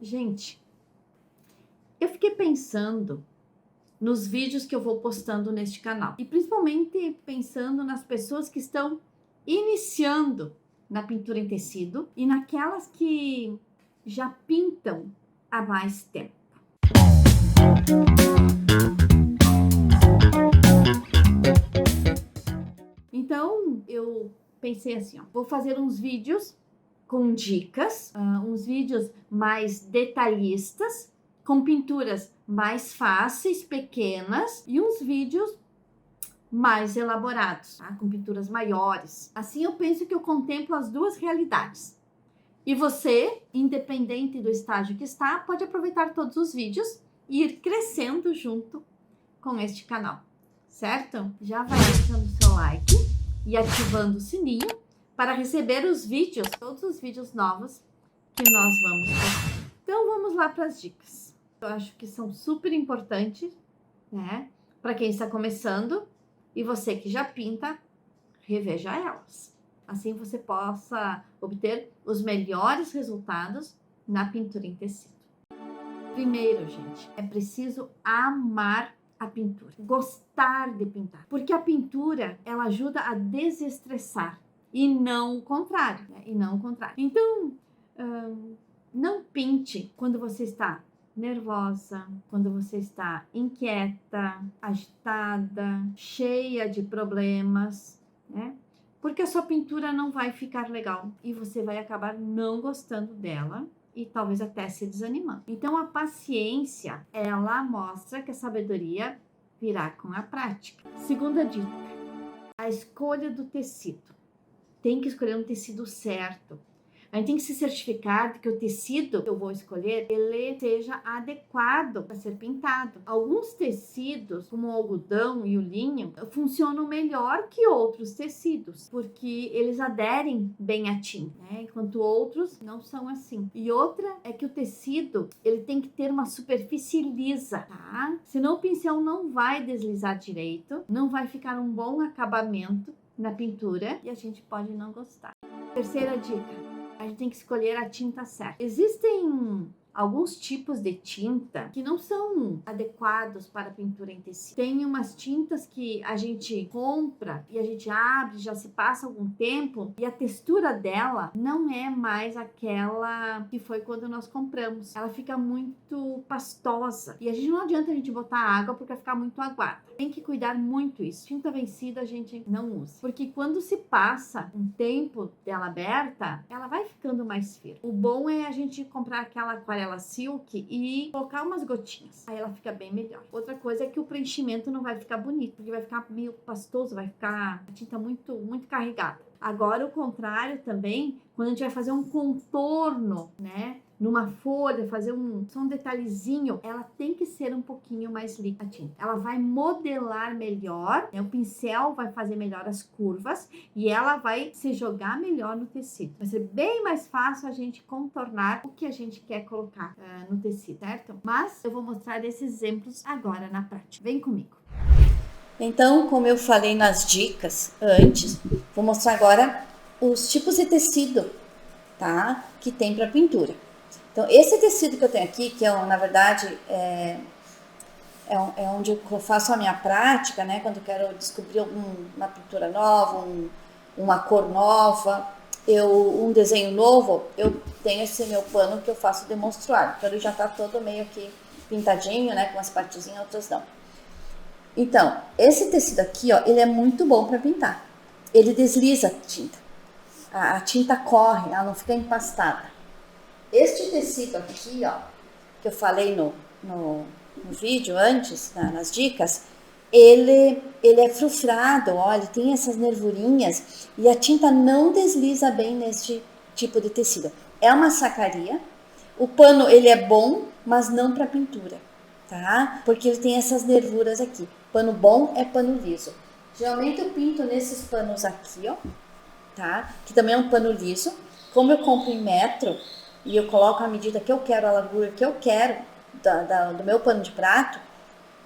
Gente, eu fiquei pensando nos vídeos que eu vou postando neste canal e principalmente pensando nas pessoas que estão iniciando na pintura em tecido e naquelas que já pintam há mais tempo. Então eu pensei assim, vou fazer uns vídeos com dicas, uns vídeos mais detalhistas, com pinturas mais fáceis, pequenas, e uns vídeos mais elaborados, tá? Com pinturas maiores. Assim eu penso que eu contemplo as duas realidades. E você, independente do estágio que está, pode aproveitar todos os vídeos e ir crescendo junto com este canal, certo? Já vai deixando o seu like e ativando o sininho para receber os vídeos, todos os vídeos novos que nós vamos postar. Então vamos lá para as dicas. Eu acho que são super importantes, né? Para quem está começando e você que já pinta, reveja elas. Assim você possa obter os melhores resultados na pintura em tecido. Primeiro, gente, é preciso amar a pintura, gostar de pintar, porque a pintura ela ajuda a desestressar e não o contrário, né? Então, não pinte quando você está nervosa, quando você está inquieta, agitada, cheia de problemas, né? Porque a sua pintura não vai ficar legal e você vai acabar não gostando dela e talvez até se desanimando. Então a paciência, ela mostra que a sabedoria virá com a prática. Segunda dica, a escolha do tecido. Tem que escolher um tecido certo. A gente tem que se certificar de que o tecido que eu vou escolher, ele seja adequado para ser pintado. Alguns tecidos, como o algodão e o linho, funcionam melhor que outros tecidos, porque eles aderem bem à tinta, né? Enquanto outros não são assim. E outra é que o tecido, ele tem que ter uma superfície lisa, tá? Senão o pincel não vai deslizar direito, não vai ficar um bom acabamento na pintura e a gente pode não gostar. Terceira dica. A gente tem que escolher a tinta certa. Existem alguns tipos de tinta que não são adequados para pintura em tecido. Tem umas tintas que a gente compra e a gente abre, já se passa algum tempo e a textura dela não é mais aquela que foi quando nós compramos. Ela fica muito pastosa e a gente não adianta a gente botar água porque vai ficar muito aguada. Tem que cuidar muito isso. Tinta vencida a gente não usa, porque quando se passa um tempo dela aberta, ela vai ficando mais firme. O bom é a gente comprar aquela aquarela silk e colocar umas gotinhas. Aí ela fica bem melhor. Outra coisa é que o preenchimento não vai ficar bonito, porque vai ficar meio pastoso, vai ficar a tinta muito carregada. Agora o contrário também, quando a gente vai fazer um contorno, né? Numa folha, fazer só um detalhezinho, ela tem que ser um pouquinho mais líquida a tinta. Ela vai modelar melhor, né? O pincel vai fazer melhor as curvas e ela vai se jogar melhor no tecido. Vai ser bem mais fácil a gente contornar o que a gente quer colocar no tecido, certo? Mas eu vou mostrar esses exemplos agora na prática. Vem comigo. Então, como eu falei nas dicas antes, vou mostrar agora os tipos de tecido, tá? Que tem para pintura. Então, esse tecido que eu tenho aqui, que na verdade é onde eu faço a minha prática, né? Quando eu quero descobrir uma pintura nova, uma cor nova, um desenho novo, eu tenho esse meu pano que eu faço de monstruário. Então, ele já tá todo meio que pintadinho, né? Com umas partezinhas, outras não. Então, esse tecido aqui, ó, ele é muito bom para pintar. Ele desliza a tinta. A tinta corre, ela não fica empastada. Este tecido aqui, ó, que eu falei no vídeo antes, nas dicas, ele é frufrado, ó, ele tem essas nervurinhas e a tinta não desliza bem neste tipo de tecido. É uma sacaria. O pano, ele é bom, mas não para pintura, tá? Porque ele tem essas nervuras aqui. Pano bom é pano liso. Geralmente eu pinto nesses panos aqui, ó, tá? Que também é um pano liso. Como eu compro em metro e eu coloco a medida que eu quero, a largura que eu quero do meu pano de prato,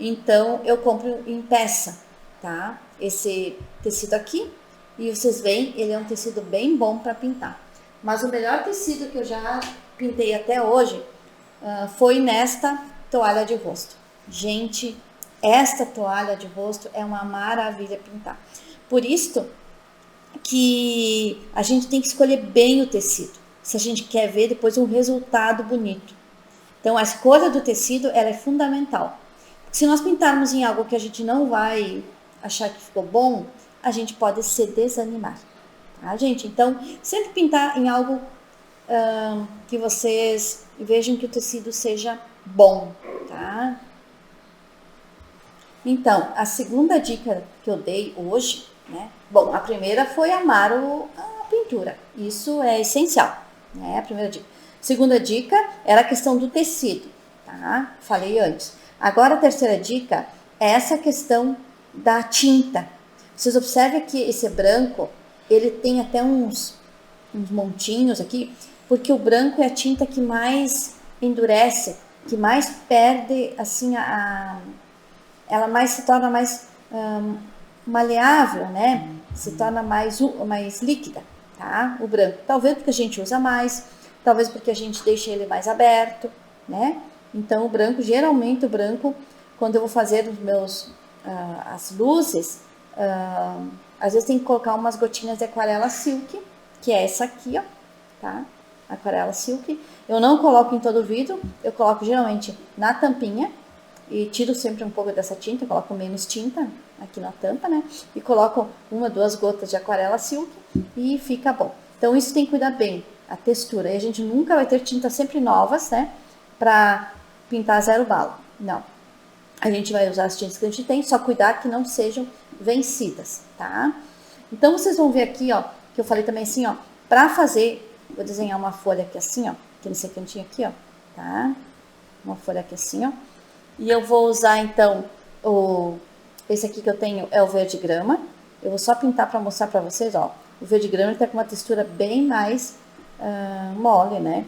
então eu compro em peça, tá? Esse tecido aqui, e vocês veem, ele é um tecido bem bom para pintar. Mas o melhor tecido que eu já pintei até hoje foi nesta toalha de rosto. Gente, esta toalha de rosto é uma maravilha pintar. Por isso que a gente tem que escolher bem o tecido, se a gente quer ver depois um resultado bonito. Então, a escolha do tecido, ela é fundamental. Se nós pintarmos em algo que a gente não vai achar que ficou bom, a gente pode se desanimar, tá, gente? Então, sempre pintar em algo que vocês vejam que o tecido seja bom, tá? Então, a segunda dica que eu dei hoje, né? Bom, a primeira foi amar a pintura. Isso é essencial, né? A primeira dica. Segunda dica era a questão do tecido, tá? Falei antes. Agora a terceira dica é essa questão da tinta. Vocês observem que esse branco, ele tem até uns montinhos aqui, porque o branco é a tinta que mais endurece, que mais perde, assim, ela mais se torna mais maleável, né? Se torna mais líquida, tá? O branco. Talvez porque a gente usa mais, talvez porque a gente deixa ele mais aberto, né? Então, o branco, geralmente o branco, quando eu vou fazer os meus, as luzes, às vezes tem que colocar umas gotinhas de aquarela silk, que é essa aqui, ó, tá? Aquarela silk. Eu não coloco em todo o vidro, eu coloco geralmente na tampinha e tiro sempre um pouco dessa tinta, coloco menos tinta aqui na tampa, né? E coloco 1, 2 gotas de aquarela silk e fica bom. Então, isso tem que cuidar bem, a textura. E a gente nunca vai ter tintas sempre novas, né? Pra pintar 0 bala. Não. A gente vai usar as tintas que a gente tem, só cuidar que não sejam vencidas, tá? Então, vocês vão ver aqui, ó, que eu falei também assim, ó, pra fazer, vou desenhar uma folha aqui assim, ó, aqui nesse cantinho aqui, ó, tá? Uma folha aqui assim, ó. E eu vou usar, então, esse aqui que eu tenho é o verde grama. Eu vou só pintar pra mostrar pra vocês, ó. O verde grama ele tá com uma textura bem mais mole, né?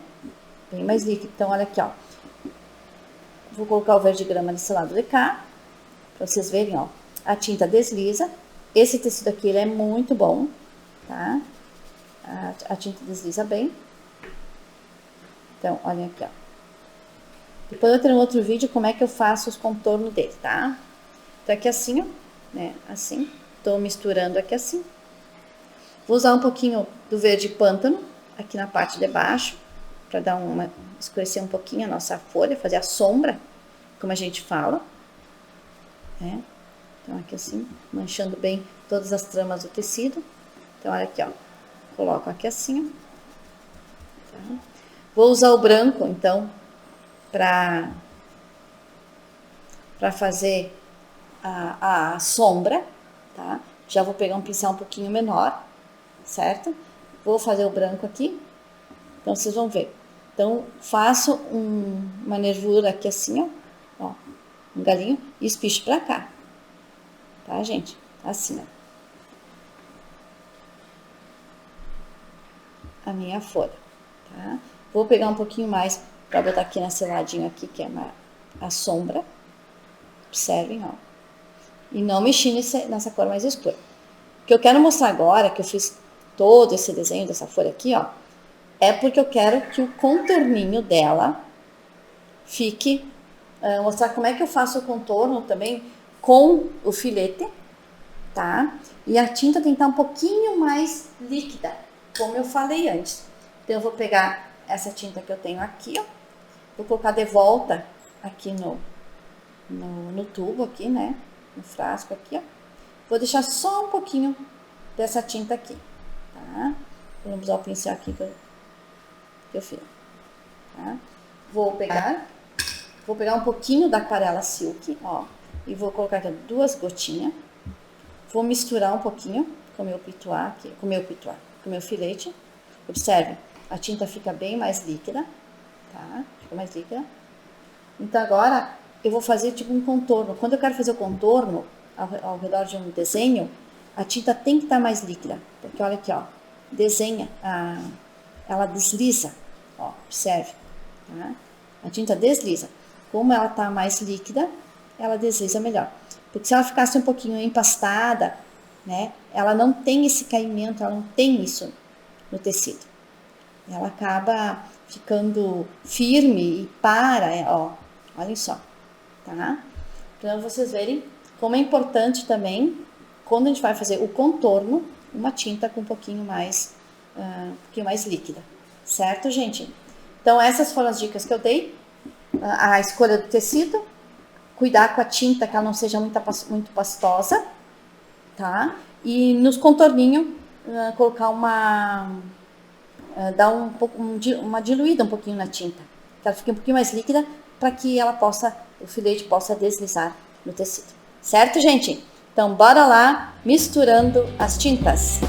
Bem mais líquido. Então, olha aqui, ó. Vou colocar o verde grama desse lado de cá, pra vocês verem, ó. A tinta desliza. Esse tecido aqui, ele é muito bom, tá? A tinta desliza bem. Então, olha aqui, ó. Depois eu tenho um outro vídeo como é que eu faço os contornos dele, tá? Então, aqui assim, ó, né? Assim. Tô misturando aqui assim. Vou usar um pouquinho do verde pântano aqui na parte de baixo, pra dar escurecer um pouquinho a nossa folha, fazer a sombra, como a gente fala, né? Então, aqui assim, manchando bem todas as tramas do tecido. Então, olha aqui, ó. Coloco aqui assim, ó. Tá? Vou usar o branco, então, pra fazer a sombra, tá? Já vou pegar um pincel um pouquinho menor, certo? Vou fazer o branco aqui. Então, vocês vão ver. Então, faço uma nervura aqui assim, ó. Um galinho e espicho pra cá. Tá, gente? Assim, ó. A minha folha, tá? Vou pegar um pouquinho mais pra botar aqui nesse ladinho aqui, que é a sombra. Observem, ó. E não mexi nessa cor mais escura. O que eu quero mostrar agora, que eu fiz todo esse desenho dessa folha aqui, ó, é porque eu quero que o contorninho dela fique... mostrar como é que eu faço o contorno também com o filete, tá? E a tinta tem que estar um pouquinho mais líquida, como eu falei antes. Então, eu vou pegar essa tinta que eu tenho aqui, ó. Vou colocar de volta aqui no tubo aqui, né? No frasco aqui, ó. Vou deixar só um pouquinho dessa tinta aqui, tá? Vou usar o pincel aqui que eu fiz, tá? Vou pegar um pouquinho da aquarela silk, ó. E vou colocar aqui 2 gotinhas. Vou misturar um pouquinho com o meu pituá aqui, com o meu filete. Observe, a tinta fica bem mais líquida, tá? Fica mais líquida. Então, agora, eu vou fazer tipo um contorno. Quando eu quero fazer o contorno ao redor de um desenho, a tinta tem que estar mais líquida. Porque, olha aqui, ó, desenha, ela desliza, ó, observe, tá? A tinta desliza. Como ela tá mais líquida, ela desliza melhor. Porque se ela ficasse um pouquinho empastada, né, ela não tem esse caimento, ela não tem isso no tecido. Ela acaba ficando firme e para, ó, olhem só, tá? Para vocês verem como é importante também, quando a gente vai fazer o contorno, uma tinta com um pouquinho mais líquida, certo, gente? Então, essas foram as dicas que eu dei. A escolha do tecido, cuidar com a tinta, que ela não seja muito pastosa, tá? E nos contorninhos, colocar dar uma diluída um pouquinho na tinta, que ela fique um pouquinho mais líquida, para que o filete possa deslizar no tecido. Certo, gente? Então, bora lá, misturando as tintas.